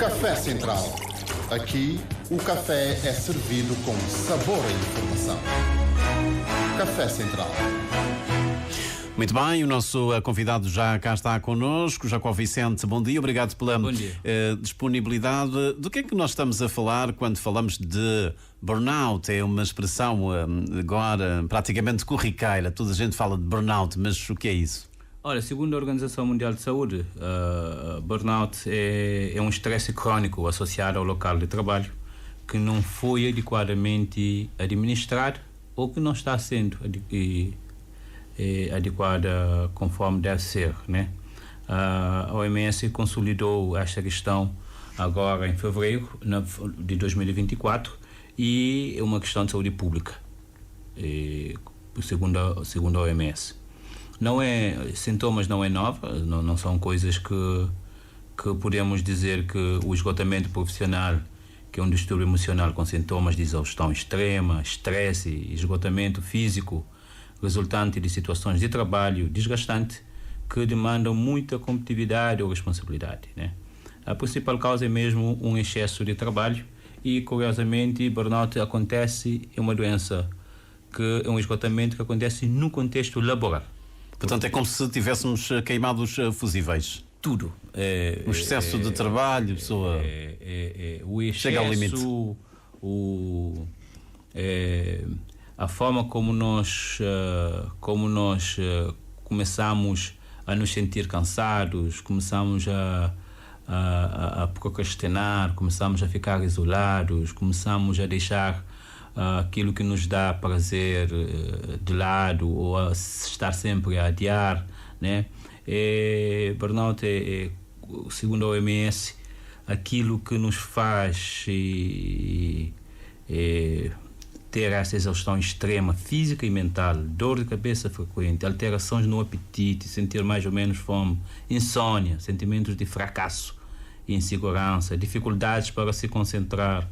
Café Central. Aqui, o café é servido com sabor e informação. Café Central. Muito bem, o nosso convidado já cá está connosco, Jacó Vicente. Bom dia, obrigado pela disponibilidade. Do que é que nós estamos a falar quando falamos de burnout? É uma expressão agora praticamente corriqueira. Toda a gente fala de burnout, mas o que é isso? Olha, segundo a Organização Mundial de Saúde, burnout é um estresse crônico associado ao local de trabalho que não foi adequadamente administrado ou que não está sendo adequada conforme deve ser, né? A OMS consolidou esta questão agora em fevereiro de 2024 e é uma questão de saúde pública, segundo a OMS. Sintomas não é nova, não são coisas que podemos dizer que o esgotamento profissional, que é um distúrbio emocional com sintomas de exaustão extrema, estresse e esgotamento físico, resultante de situações de trabalho desgastante que demandam muita competitividade ou responsabilidade, né? A principal causa é mesmo um excesso de trabalho e, curiosamente, burnout é uma doença é um esgotamento que acontece no contexto laboral. Portanto, é como se tivéssemos queimados fusíveis. Tudo. O excesso de trabalho, a pessoa o excesso, chega ao limite. A forma como nós começamos a nos sentir cansados, começamos a procrastinar, começamos a ficar isolados, começamos a deixar aquilo que nos dá prazer de lado ou a estar sempre a adiar, né? Burnout segundo a OMS, aquilo que nos faz ter essa exaustão extrema física e mental, dor de cabeça frequente, alterações no apetite, sentir mais ou menos fome, insônia, sentimentos de fracasso e insegurança, dificuldades para se concentrar,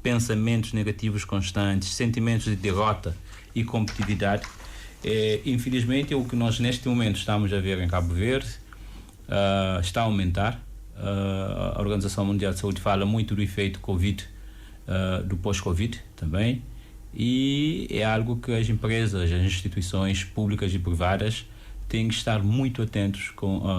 pensamentos negativos constantes, sentimentos de derrota e competitividade. Infelizmente, o que nós neste momento estamos a ver em Cabo Verde está a aumentar. A Organização Mundial de Saúde fala muito do efeito Covid, do pós-Covid também, e é algo que as empresas, as instituições públicas e privadas têm que estar muito atentos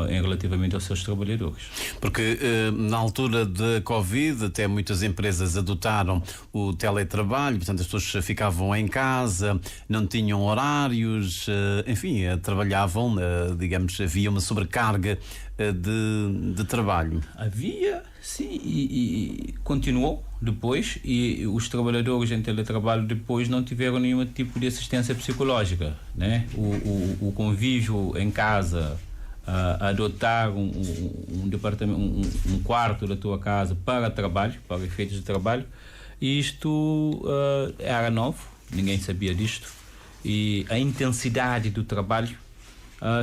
relativamente aos seus trabalhadores. Porque na altura da Covid até muitas empresas adotaram o teletrabalho, portanto as pessoas ficavam em casa, não tinham horários, enfim, trabalhavam, digamos, havia uma sobrecarga de trabalho. Havia, sim, e continuou depois, e os trabalhadores em teletrabalho depois não tiveram nenhum tipo de assistência psicológica, né? O convívio em casa, adotar um departamento, um quarto da tua casa para trabalho, para efeitos de trabalho, isto era novo, ninguém sabia disto, e a intensidade do trabalho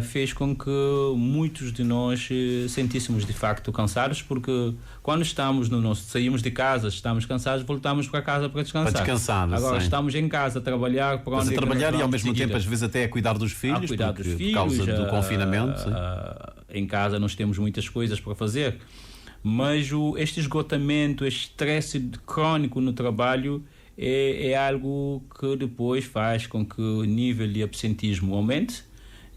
fez com que muitos de nós sentíssemos de facto cansados, porque quando saímos de casa, estamos cansados, voltamos para casa para descansar. Agora sim. Estamos em casa a trabalhar, e ao mesmo tempo às vezes até a cuidar dos filhos, por causa do confinamento. Em casa nós temos muitas coisas para fazer, mas este esgotamento, este estresse crônico no trabalho é algo que depois faz com que o nível de absentismo aumente,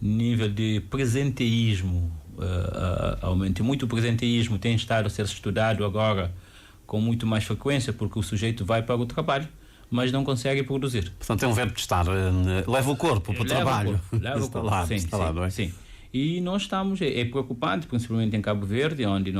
nível de presenteísmo aumente. Muito presenteísmo tem estado a ser estudado agora com muito mais frequência, porque o sujeito vai para o trabalho, mas não consegue produzir. Portanto, é um verbo de estar, leva o corpo para o trabalho. Leva o corpo, sim. E nós estamos, é preocupante, principalmente em Cabo Verde, onde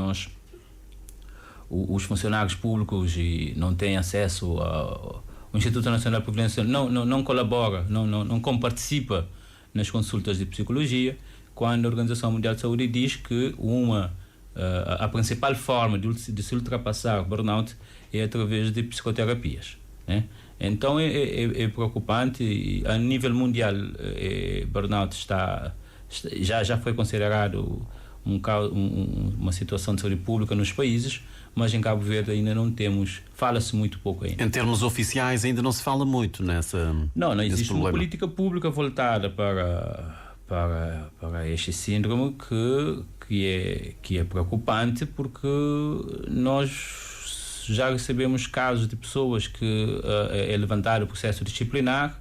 os funcionários públicos não têm acesso ao Instituto Nacional de Previdência, não colabora, não comparticipa nas consultas de psicologia, quando a Organização Mundial de Saúde diz que a principal forma de se ultrapassar o burnout é através de psicoterapias, né? Então é preocupante, e a nível mundial burnout já foi considerado uma situação de saúde pública nos países, mas em Cabo Verde ainda não temos, fala-se muito pouco ainda. Em termos oficiais ainda não se fala muito não existe uma política pública voltada para este síndrome que é preocupante, porque nós já recebemos casos de pessoas que levantaram o processo disciplinar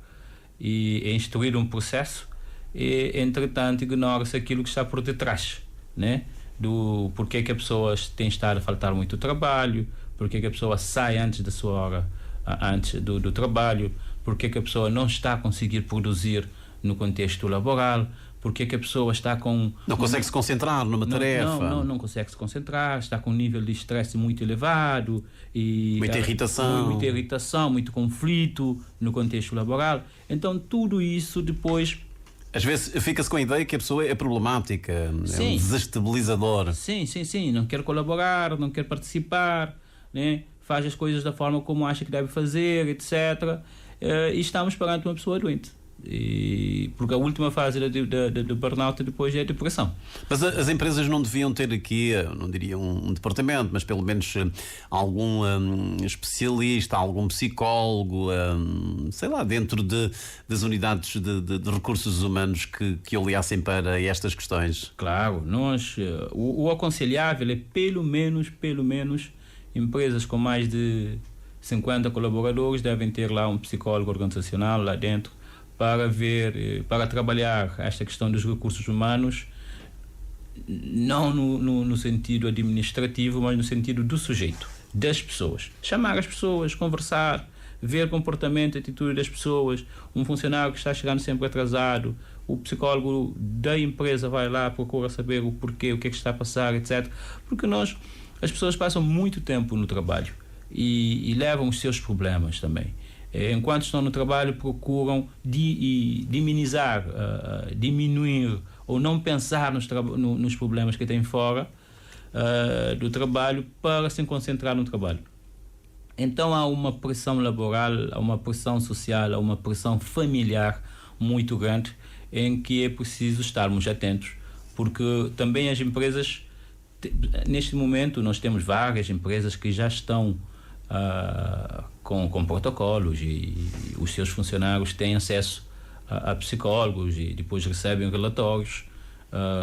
e instruíram um processo e, entretanto, ignora-se aquilo que está por detrás, né? Do porquê que a pessoa tem estado a faltar muito trabalho, porquê que a pessoa sai antes da sua hora, antes do trabalho, porquê que a pessoa não está a conseguir produzir no contexto laboral, porque que a pessoa está com... Não consegue se concentrar numa tarefa. Não consegue se concentrar, está com um nível de estresse muito elevado. E muita irritação. Muita irritação, muito conflito no contexto laboral. Então, tudo isso depois... Às vezes fica-se com a ideia que a pessoa é problemática, sim, é um desestabilizador. Sim. Não quer colaborar, não quer participar, né? Faz as coisas da forma como acha que deve fazer, etc. E estamos perante uma pessoa doente. Porque a última fase do burnout depois é a depressão. Mas as empresas não deviam ter aqui, não diria um departamento, mas pelo menos algum especialista, algum psicólogo, sei lá, dentro das unidades de recursos humanos que olhassem para estas questões? Claro, o aconselhável é pelo menos empresas com mais de 50 colaboradores devem ter lá um psicólogo organizacional lá dentro, para trabalhar esta questão dos recursos humanos, não no sentido administrativo, mas no sentido do sujeito, das pessoas. Chamar as pessoas, conversar, ver comportamento e atitude das pessoas. Um funcionário que está chegando sempre atrasado, o psicólogo da empresa vai lá, procura saber o porquê, o que é que está a passar, etc. Porque as pessoas passam muito tempo no trabalho e levam os seus problemas também. Enquanto estão no trabalho, procuram diminuir ou não pensar nos problemas que têm fora do trabalho para se concentrar no trabalho. Então há uma pressão laboral, há uma pressão social, há uma pressão familiar muito grande, em que é preciso estarmos atentos, porque também as empresas, neste momento nós temos várias empresas que já estão com protocolos e os seus funcionários têm acesso a psicólogos e depois recebem relatórios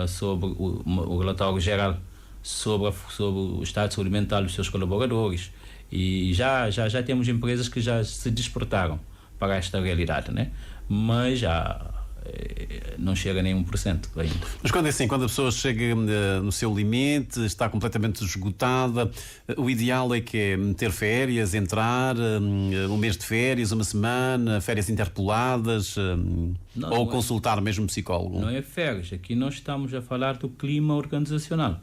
sobre o relatório geral sobre o estado de saúde mental dos seus colaboradores, e já temos empresas que já se despertaram para esta realidade, né? Mas já não chega a nem 1% ainda. Mas quando é assim, quando a pessoa chega no seu limite, está completamente esgotada, o ideal é que é meter férias, entrar um mês de férias, uma semana, férias interpoladas, ou consultar mesmo um psicólogo? Não é férias, aqui nós estamos a falar do clima organizacional.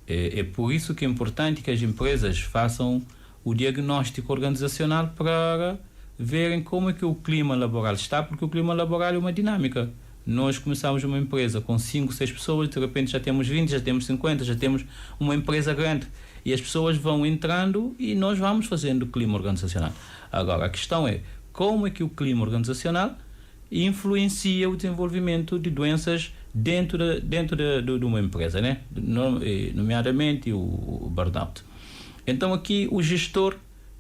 É por isso que é importante que as empresas façam o diagnóstico organizacional para verem como é que o clima laboral está, porque o clima laboral é uma dinâmica. Nós começamos uma empresa com 5, 6 pessoas, de repente já temos 20, já temos 50, já temos uma empresa grande, e as pessoas vão entrando e nós vamos fazendo o clima organizacional. Agora, a questão é como é que o clima organizacional influencia o desenvolvimento de doenças dentro de uma empresa, né? Nomeadamente o burnout. Então aqui o gestor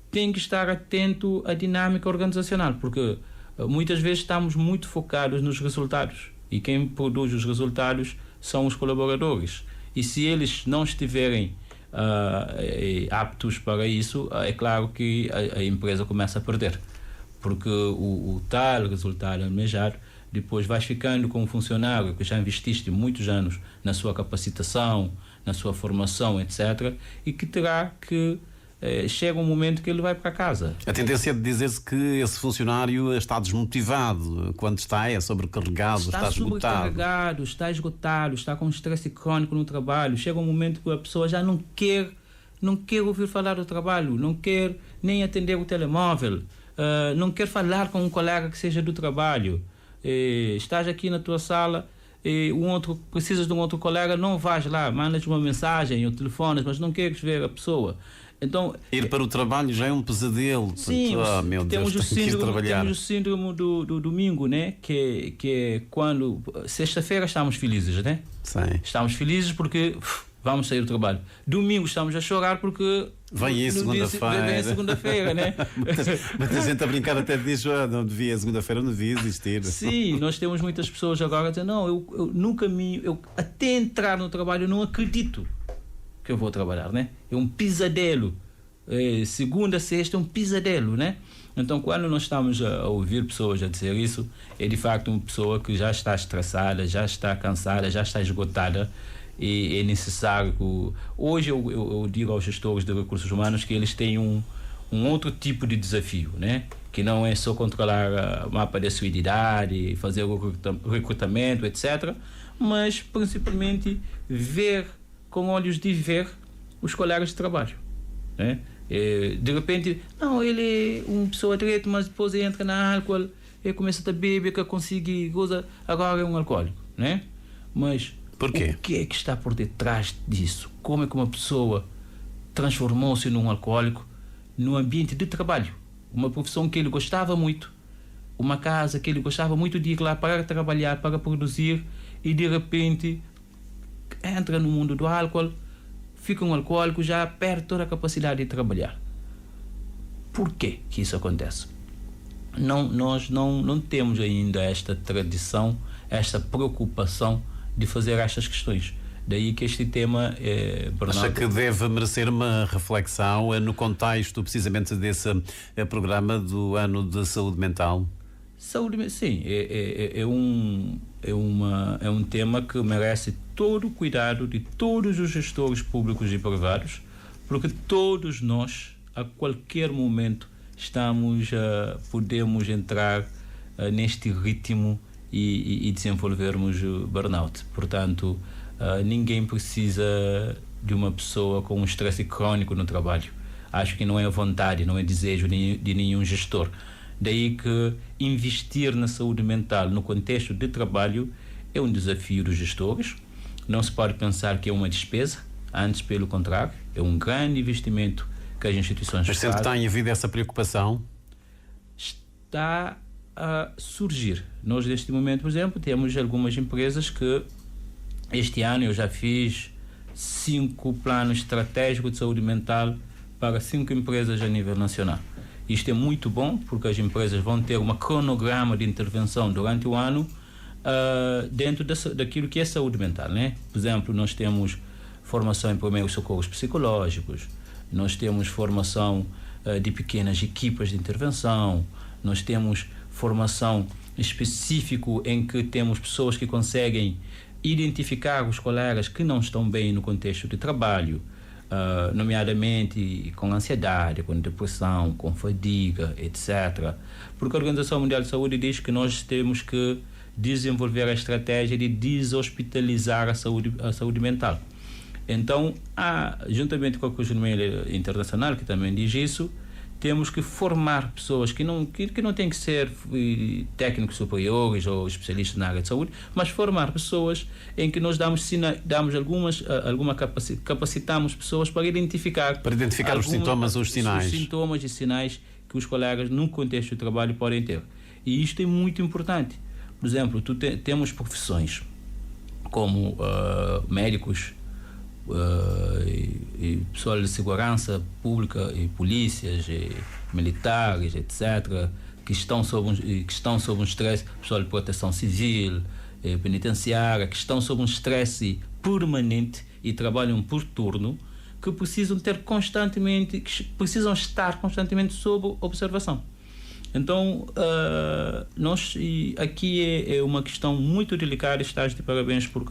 tem que estar atento à dinâmica organizacional, porque muitas vezes estamos muito focados nos resultados, e quem produz os resultados são os colaboradores, e se eles não estiverem aptos para isso, é claro que a empresa começa a perder, porque o tal resultado almejado depois vais ficando com um funcionário que já investiste muitos anos na sua capacitação, na sua formação, etc., e que terá que chega um momento que ele vai para casa. A tendência é de dizer-se que esse funcionário está desmotivado quando está sobrecarregado, está sobrecarregado, está esgotado, está com estresse crônico no trabalho. Chega um momento que a pessoa já não quer ouvir falar do trabalho, não quer nem atender o telemóvel, não quer falar com um colega que seja do trabalho. Estás aqui na tua sala, precisas de um outro colega, não vais lá, mandas uma mensagem ou telefones, mas não queres ver a pessoa. Então, ir para o trabalho já é um pesadelo. Sim, meu Deus, temos o síndrome do domingo, né? Que é quando sexta-feira estamos felizes, né? Sim. Estamos felizes porque vamos sair do trabalho. Domingo estamos a chorar porque Vem aí segunda-feira, né? Muita gente a brincar até diz, segunda-feira não devia existir. Sim, nós temos muitas pessoas agora a dizer, não, eu até entrar no trabalho eu não acredito que eu vou trabalhar, né? É um pesadelo. Segunda, sexta é um pesadelo, né? Então, quando nós estamos a ouvir pessoas a dizer isso, é de facto uma pessoa que já está estressada, já está cansada, já está esgotada. E é necessário que hoje eu digo aos gestores de recursos humanos que eles têm um outro tipo de desafio, né? Que não é só controlar o mapa da assiduidade, fazer o recrutamento, etc., mas principalmente ver com olhos de ver os colegas de trabalho, né? De repente, não, ele é uma pessoa direita, mas depois entra na álcool e começa a beber, que consegue coisa, agora é um alcoólico, né? Mas por quê? O que é que está por detrás disso? Como é que uma pessoa transformou-se num alcoólico no ambiente de trabalho? Uma profissão que ele gostava muito, uma casa que ele gostava muito de ir lá para trabalhar, para produzir, e de repente entra no mundo do álcool, fica um alcoólico, já perde toda a capacidade de trabalhar. Por que isso acontece? Nós não temos ainda esta tradição, esta preocupação de fazer estas questões. Daí que este tema acha que deve merecer uma reflexão no contexto precisamente desse programa do Ano de Saúde Mental? Sim, é um tema que merece todo o cuidado de todos os gestores públicos e privados, porque todos nós, a qualquer momento, podemos entrar neste ritmo e desenvolvermos burnout. Portanto, ninguém precisa de uma pessoa com um estresse crônico no trabalho. Acho que não é vontade, não é desejo de nenhum gestor. Daí que investir na saúde mental no contexto de trabalho é um desafio dos gestores. Não se pode pensar que é uma despesa, antes pelo contrário, é um grande investimento que as instituições fazem. Mas sempre tem havido essa preocupação? Está a surgir. Nós, neste momento, por exemplo, temos algumas empresas que este ano eu já fiz 5 planos estratégicos de saúde mental para 5 empresas a nível nacional. Isto é muito bom, porque as empresas vão ter um cronograma de intervenção durante o ano dentro daquilo que é saúde mental, né? Por exemplo, nós temos formação em primeiros socorros psicológicos, nós temos formação de pequenas equipas de intervenção, nós temos formação específica em que temos pessoas que conseguem identificar os colegas que não estão bem no contexto de trabalho, nomeadamente com ansiedade, com depressão, com fadiga, etc. Porque a Organização Mundial de Saúde diz que nós temos que desenvolver a estratégia de deshospitalizar a saúde mental. Então, juntamente com a Cruz Vermelha Internacional, que também diz isso, temos que formar pessoas que não têm que ser técnicos superiores ou especialistas na área de saúde, mas formar pessoas em que nós capacitamos pessoas para identificar os sintomas ou os sinais. Os sintomas e sinais que os colegas no contexto de trabalho podem ter. E isto é muito importante. Por exemplo, temos profissões como médicos, e pessoal de segurança pública e polícias e militares, etc., que estão sob um estresse, pessoal de proteção civil, penitenciária, que estão sob um estresse permanente e trabalham por turno, que precisam estar constantemente sob observação. Então, aqui é uma questão muito delicada. Estás de parabéns por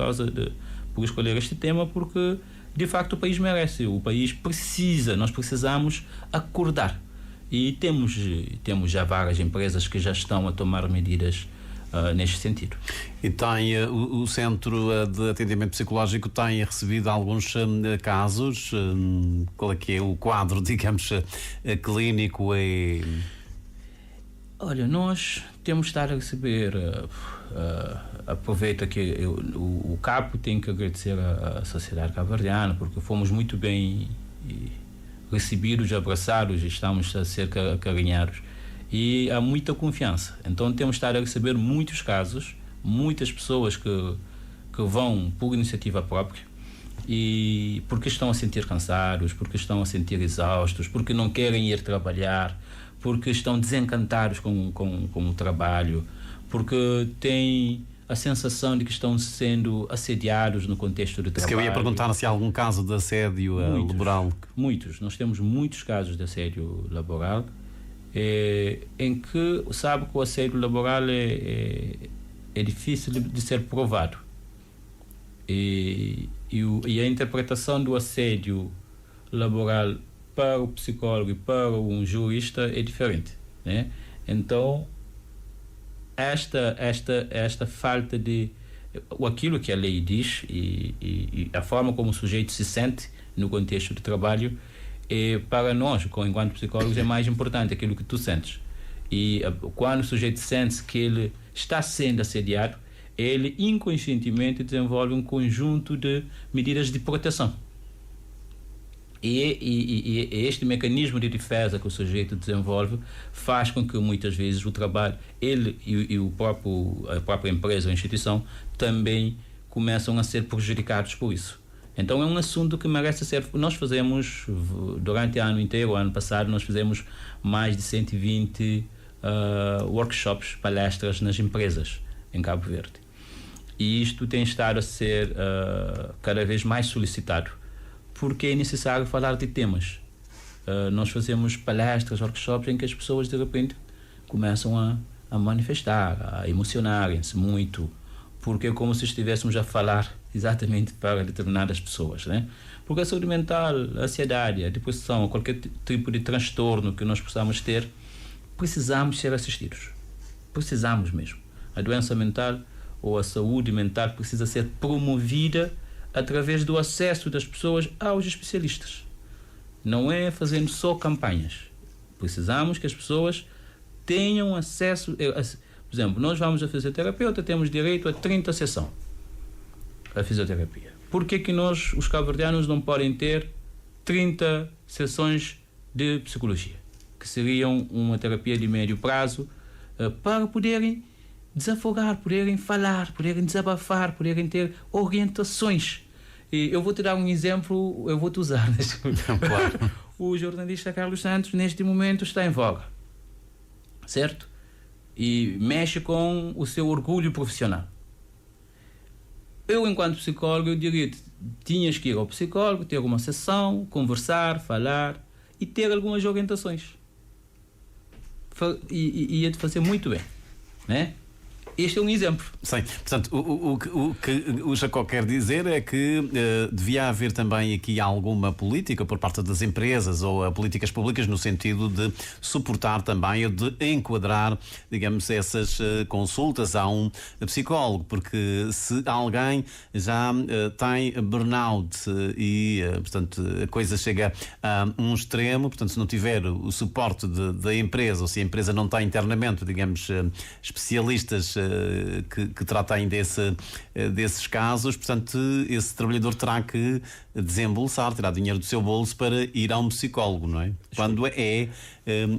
escolher este tema, porque de facto o país merece, o país precisa, nós precisamos acordar, e temos já várias empresas que já estão a tomar medidas neste sentido. E tem o Centro de Atendimento Psicológico tem recebido alguns casos. Qual é que é o quadro, digamos, clínico? Olha, nós temos estado a receber, aproveito que o CAP tem que agradecer à sociedade cabo-verdiana, porque fomos muito bem recebidos, abraçados, e estamos a ser acarinhados, e há muita confiança. Então temos estado a receber muitos casos, muitas pessoas que vão por iniciativa própria, e porque estão a sentir cansados, porque estão a sentir exaustos, porque não querem ir trabalhar, porque estão desencantados com o trabalho, porque têm a sensação de que estão sendo assediados no contexto do trabalho. Que eu ia perguntar se há algum caso de assédio laboral. Muitos. Nós temos muitos casos de assédio laboral, em que sabe que o assédio laboral é difícil de ser provado. E a interpretação do assédio laboral para o psicólogo e para um jurista é diferente, né? Então, esta falta de aquilo que a lei diz e a forma como o sujeito se sente no contexto de trabalho, para nós, enquanto psicólogos, é mais importante aquilo que tu sentes. E quando o sujeito sente que ele está sendo assediado, ele inconscientemente desenvolve um conjunto de medidas de proteção. E este mecanismo de defesa que o sujeito desenvolve faz com que muitas vezes o trabalho, ele e a própria empresa ou instituição também começam a ser prejudicados por isso. Então é um assunto que merece ser... Nós fazemos, durante o ano inteiro, o ano passado, nós fizemos mais de 120 workshops, palestras nas empresas em Cabo Verde. E isto tem estado a ser cada vez mais solicitado, porque é necessário falar de temas. Nós fazemos palestras, workshops em que as pessoas de repente começam a manifestar, a emocionarem-se muito, porque é como se estivéssemos a falar exatamente para determinadas pessoas, né? Porque a saúde mental, a ansiedade, a depressão, qualquer tipo de transtorno que nós possamos ter, precisamos ser assistidos. Precisamos mesmo. A doença mental ou a saúde mental precisa ser promovida através do acesso das pessoas aos especialistas. Não é fazendo só campanhas. Precisamos que as pessoas tenham acesso... Por exemplo, nós vamos a fisioterapeuta, temos direito a 30 sessões a fisioterapia. Por que nós, os cabo-verdianos, não podem ter 30 sessões de psicologia? Que seriam uma terapia de médio prazo, para poderem desafogar, poderem falar, poderem desabafar, poderem ter orientações. E eu vou te dar um exemplo, eu vou te usar. Claro. O jornalista Carlos Santos, neste momento, está em voga, certo? E mexe com o seu orgulho profissional. Eu, enquanto psicólogo, eu diria que tinhas que ir ao psicólogo, ter uma sessão, conversar, falar e ter algumas orientações. E ia-te fazer muito bem, né? Este é um exemplo. Sim, portanto, o que o Jacó quer dizer é que devia haver também aqui alguma política por parte das empresas ou políticas públicas no sentido de suportar também ou de enquadrar, digamos, essas consultas a um psicólogo, porque se alguém já tem burnout e, portanto, a coisa chega a um extremo, portanto, se não tiver o suporte da empresa ou se a empresa não tem internamente, digamos, especialistas que tratem desses casos, portanto, esse trabalhador terá que desembolsar, terá dinheiro do seu bolso para ir a um psicólogo, não é? Quando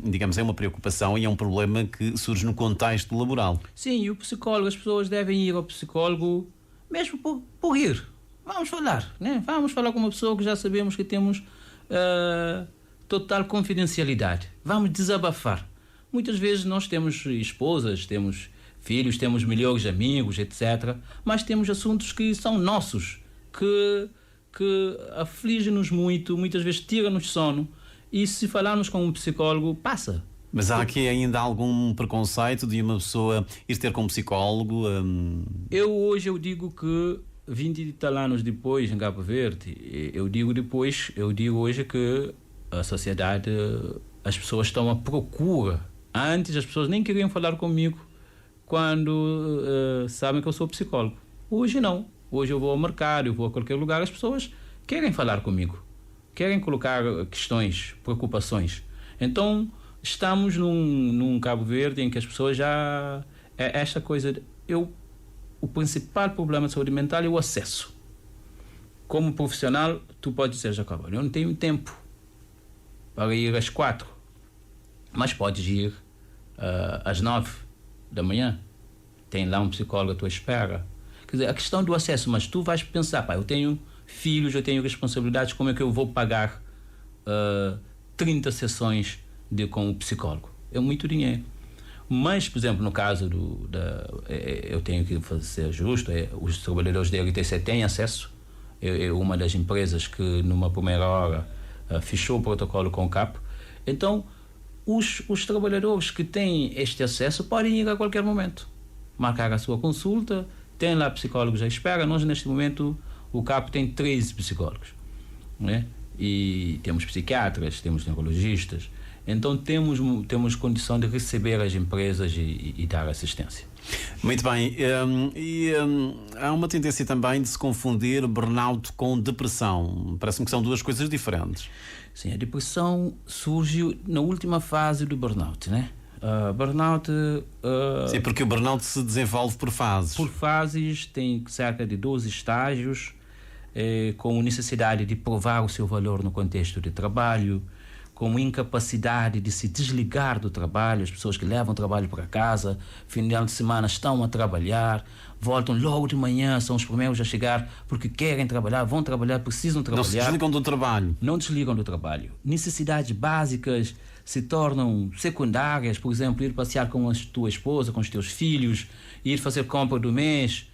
digamos, é uma preocupação e é um problema que surge no contexto laboral. Sim, e o psicólogo, as pessoas devem ir ao psicólogo mesmo por ir. Vamos falar, né? Vamos falar com uma pessoa que já sabemos que temos total confidencialidade. Vamos desabafar. Muitas vezes nós temos esposas, temos filhos, temos melhores amigos, etc. Mas temos assuntos que são nossos, que afligem-nos muito, muitas vezes tiram-nos sono. E se falarmos com um psicólogo, passa. Mas há aqui ainda algum preconceito de uma pessoa ir ter com um psicólogo? Eu digo que 20 e tal anos depois, em Cabo Verde, eu digo hoje que a sociedade, as pessoas estão à procura. Antes as pessoas nem queriam falar comigo quando sabem que eu sou psicólogo. Hoje não. Hoje eu vou ao mercado, eu vou a qualquer lugar, as pessoas querem falar comigo. Querem colocar questões, preocupações. Então, estamos num Cabo Verde em que as pessoas já... esta coisa... O principal problema de saúde mental é o acesso. Como profissional, tu podes dizer, Jacob, eu não tenho tempo para ir às 4, mas podes ir às 9 da manhã. Tem lá um psicólogo à tua espera. Quer dizer, a questão do acesso, mas tu vais pensar, eu tenho filhos, eu tenho responsabilidades, como é que eu vou pagar 30 sessões com o psicólogo? É muito dinheiro. Mas, por exemplo, no caso eu tenho que ser justo, os trabalhadores da RTC têm acesso. É uma das empresas que numa primeira hora fechou o protocolo com o CAP. Então, os trabalhadores que têm este acesso podem ir a qualquer momento, marcar a sua consulta, tem lá psicólogos à espera. Nós, neste momento, o CAP tem 13 psicólogos, né? E temos psiquiatras, temos neurologistas. Então temos condição de receber as empresas e dar assistência. Muito bem. Há uma tendência também de se confundir burnout com depressão. Parece-me que são duas coisas diferentes. Sim, a depressão surge na última fase do burnout, né? Burnout... Sim, porque o burnout se desenvolve por fases. Por fases, tem cerca de 12 estágios, com necessidade de provar o seu valor no contexto de trabalho, com incapacidade de se desligar do trabalho, as pessoas que levam o trabalho para casa, final de semana estão a trabalhar, voltam logo de manhã, são os primeiros a chegar porque querem trabalhar, vão trabalhar, precisam trabalhar. Não se desligam do trabalho. Não desligam do trabalho. Necessidades básicas se tornam secundárias, por exemplo, ir passear com a tua esposa, com os teus filhos, ir fazer compra do mês,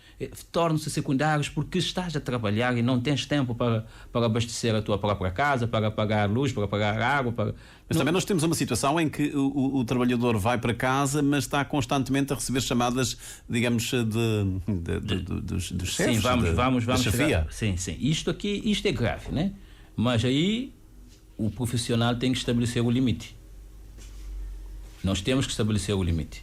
tornam-se secundários porque estás a trabalhar e não tens tempo para abastecer a tua própria casa, para pagar luz, para pagar água. Mas também nós temos uma situação em que o trabalhador vai para casa, mas está constantemente a receber chamadas, digamos, dos chefes. Sim, vamos da chefia. Sim. Isto é grave, né? Mas aí o profissional tem que estabelecer o limite. Nós temos que estabelecer o limite.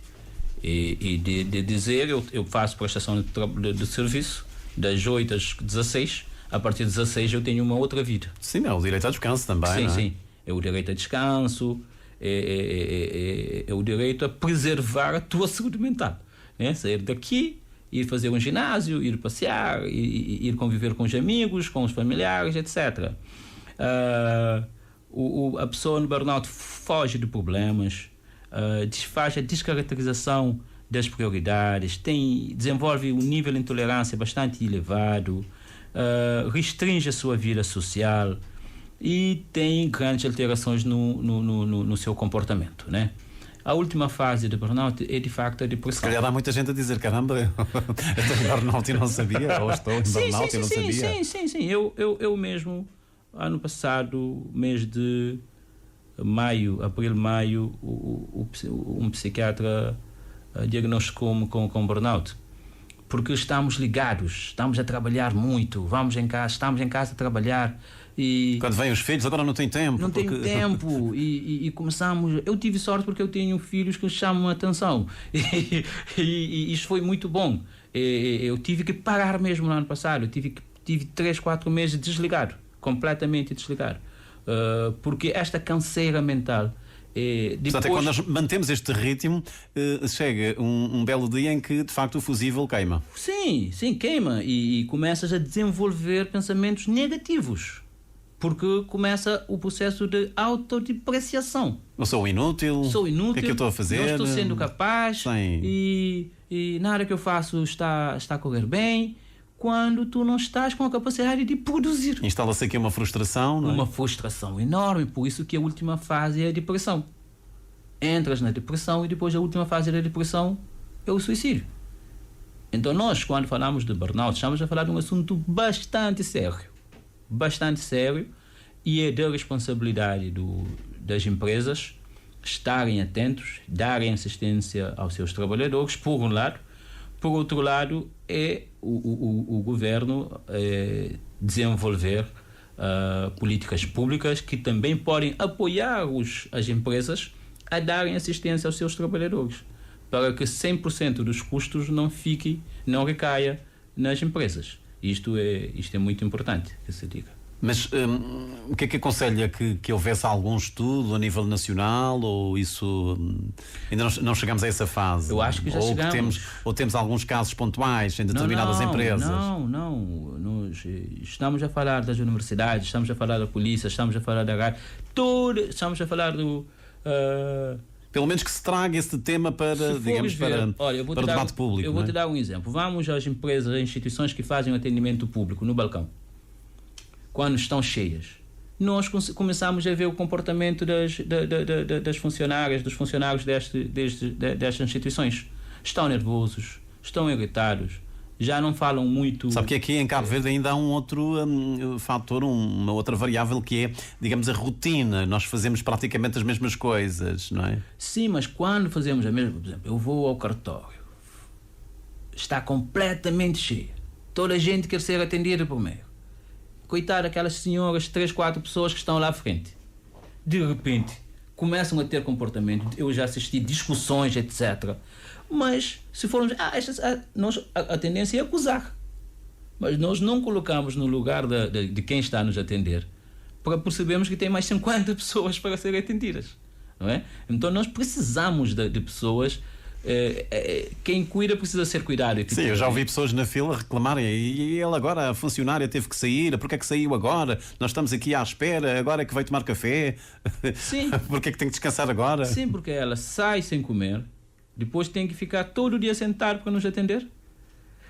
E de dizer, eu faço prestação de serviço das 8 às 16, a partir de 16 eu tenho uma outra vida. Sim, é o direito ao descanso também, sim, não é? Sim, é o direito a descanso, é o direito a preservar a tua saúde mental, né? Sair daqui, ir fazer um ginásio, ir passear, ir conviver com os amigos, com os familiares, etc. A pessoa no burnout foge de problemas, faz a descaracterização das prioridades, desenvolve um nível de intolerância bastante elevado, restringe a sua vida social e tem grandes alterações no seu comportamento, né? A última fase do burnout é de facto a depressão. Se calhar há muita gente a dizer, caramba, eu estou em burnout e não sabia, ou estou em burnout e não sabia. Sim. Eu mesmo, ano passado, mês de abril, maio, um psiquiatra diagnosticou-me com burnout. Porque estamos ligados, estamos a trabalhar muito, estamos em casa a trabalhar e... Quando vêm os filhos, agora não tem tempo. Não tenho tempo e começamos... Eu tive sorte porque eu tenho filhos que chamam a atenção e isto foi muito bom. Eu tive que parar mesmo no ano passado, eu tive 3-4 meses desligado, completamente desligado. Porque esta canseira mental depois... Portanto, é quando nós mantemos este ritmo, chega um belo dia em que de facto o fusível queima. Sim, queima e começas a desenvolver pensamentos negativos, porque começa o processo de autodepreciação. Eu sou inútil, o que é que eu estou a fazer? Não estou sendo capaz e nada que eu faço está a correr bem. Quando tu não estás com a capacidade de produzir. Instala-se aqui uma frustração, não é? Uma frustração enorme, por isso que a última fase é a depressão. Entras na depressão e depois a última fase da depressão é o suicídio. Então nós, quando falamos de burnout, estamos a falar de um assunto bastante sério e é da responsabilidade das empresas estarem atentos, darem assistência aos seus trabalhadores, por um lado. Por outro lado, é o governo desenvolver políticas públicas que também podem apoiar as empresas a darem assistência aos seus trabalhadores, para que 100% dos custos não recaia nas empresas. Isto é muito importante que se diga. Mas o que é que aconselha? Que houvesse algum estudo a nível nacional ou isso ainda não chegamos a essa fase? Eu acho que já chegamos. Ou temos alguns casos pontuais em determinadas empresas? Não. Nós estamos a falar das universidades, estamos a falar da polícia, estamos a falar da rádio, estamos a falar do... Pelo menos que se traga esse tema para, digamos, para o debate público. Eu vou te dar um exemplo. Vamos às empresas, às instituições que fazem o atendimento público no balcão. quando estão cheias, nós começamos a ver o comportamento das funcionárias, dos funcionários destas instituições. Estão nervosos, estão irritados, já não falam muito. Sabe que aqui em Cabo Verde ainda há um outro fator, uma outra variável, que é, digamos, a rotina. Nós fazemos praticamente as mesmas coisas, não é? Sim, mas quando fazemos a mesma, por exemplo, eu vou ao cartório, está completamente cheio, toda a gente quer ser atendida por mim. Coitado daquelas senhoras, 3, 4 pessoas que estão lá à frente. De repente, começam a ter comportamento. Eu já assisti discussões, etc. Mas, se formos... a tendência é acusar. Mas nós não colocamos no lugar de quem está a nos atender, para percebermos que tem mais 50 pessoas para serem atendidas. Não é? Então, nós precisamos de pessoas... quem cuida precisa ser cuidado. Sim, eu já ouvi pessoas na fila reclamarem: e ele agora, a funcionária teve que sair, porque é que saiu agora? Nós estamos aqui à espera, agora é que veio tomar café. Sim. Porque é que tem que descansar agora? Sim, porque ela sai sem comer, depois tem que ficar todo dia sentado para nos atender.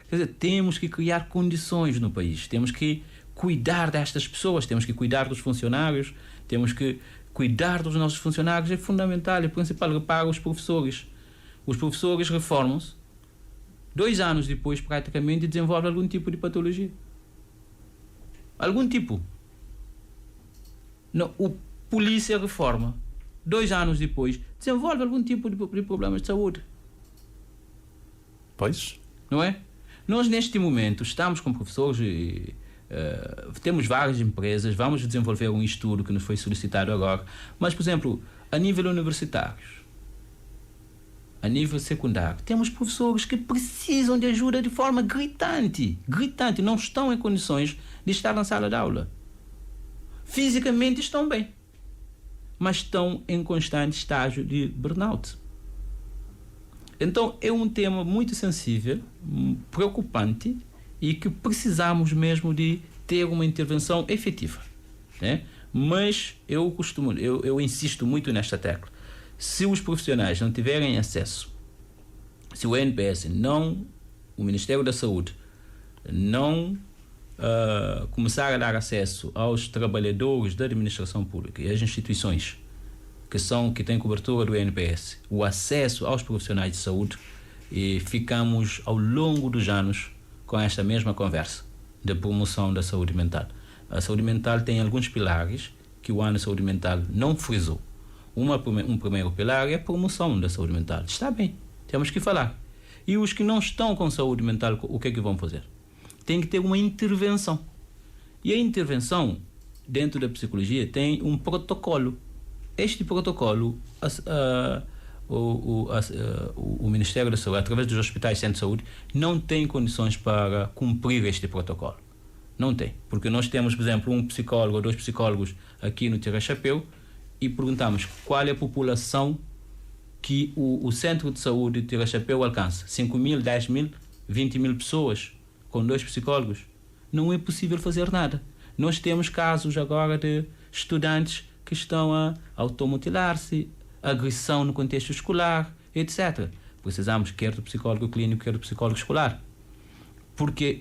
Quer dizer, temos que criar condições no país, temos que cuidar destas pessoas, temos que cuidar dos funcionários, temos que cuidar dos nossos funcionários. É fundamental, é principal. Repara os professores. Os professores reformam-se, 2 anos depois, praticamente, desenvolvem algum tipo de patologia. Algum tipo. Não, o polícia reforma, 2 anos depois, desenvolve algum tipo de problemas de saúde. Pois. Não é? Nós, neste momento, estamos com professores e temos várias empresas, vamos desenvolver um estudo que nos foi solicitado agora, mas, por exemplo, a nível universitário, a nível secundário, temos professores que precisam de ajuda de forma gritante, não estão em condições de estar na sala de aula. Fisicamente estão bem, mas estão em constante estágio de burnout. Então é um tema muito sensível, preocupante, e que precisamos mesmo de ter uma intervenção efetiva, né? Mas eu insisto muito nesta tecla. Se os profissionais não tiverem acesso, se o ANPS o Ministério da Saúde não começar a dar acesso aos trabalhadores da administração pública e às instituições que têm cobertura do ANPS, o acesso aos profissionais de saúde, e ficamos ao longo dos anos com esta mesma conversa da promoção da saúde mental. A saúde mental tem alguns pilares que o ano de saúde mental não frisou. Um primeiro pilar é a promoção da saúde mental. Está bem, temos que falar. E os que não estão com saúde mental, o que é que vão fazer? Tem que ter uma intervenção. E a intervenção, dentro da psicologia, tem um protocolo. Este protocolo, o Ministério da Saúde, através dos hospitais e centros de saúde, não tem condições para cumprir este protocolo. Não tem. Porque nós temos, por exemplo, um psicólogo ou 2 psicólogos aqui no Tira Chapéu, e perguntamos qual é a população que o Centro de Saúde de Tira Chapéu alcança. 5.000, 10.000, 20.000 pessoas com 2 psicólogos. Não é possível fazer nada. Nós temos casos agora de estudantes que estão a automutilar-se, agressão no contexto escolar, etc. Precisamos quer do psicólogo clínico, quer do psicólogo escolar. Porque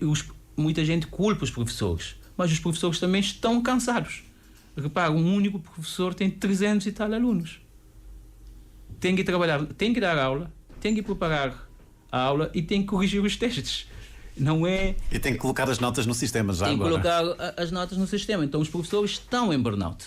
muita gente culpa os professores, mas os professores também estão cansados. Repara, um único professor tem 300 e tal alunos. Tem que trabalhar, tem que dar aula, tem que preparar a aula e tem que corrigir os testes. Não é... E tem que colocar as notas no sistema já agora. Tem que colocar as notas no sistema. Então os professores estão em burnout.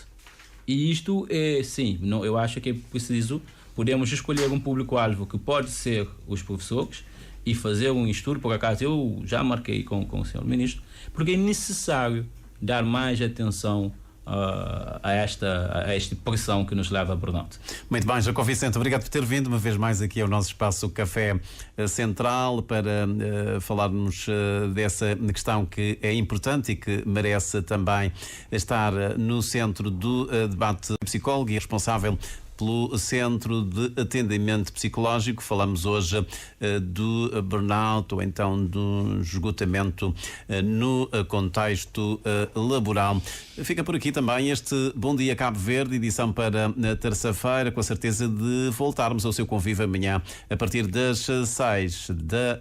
E isto é, sim, eu acho que é preciso, podemos escolher um público-alvo que pode ser os professores e fazer um estudo. Por acaso eu já marquei com o Sr. Ministro, porque é necessário dar mais atenção a esta pressão que nos leva a burnout. Muito bem, Jacó Vicente, obrigado por ter vindo uma vez mais aqui ao nosso espaço Café Central para falarmos dessa questão que é importante e que merece também estar no centro do debate. Psicólogo e responsável pelo Centro de Atendimento Psicológico. Falamos hoje do burnout, ou então do esgotamento no contexto laboral. Fica por aqui também este Bom Dia Cabo Verde, edição para terça-feira, com a certeza de voltarmos ao seu convívio amanhã a partir das 6 da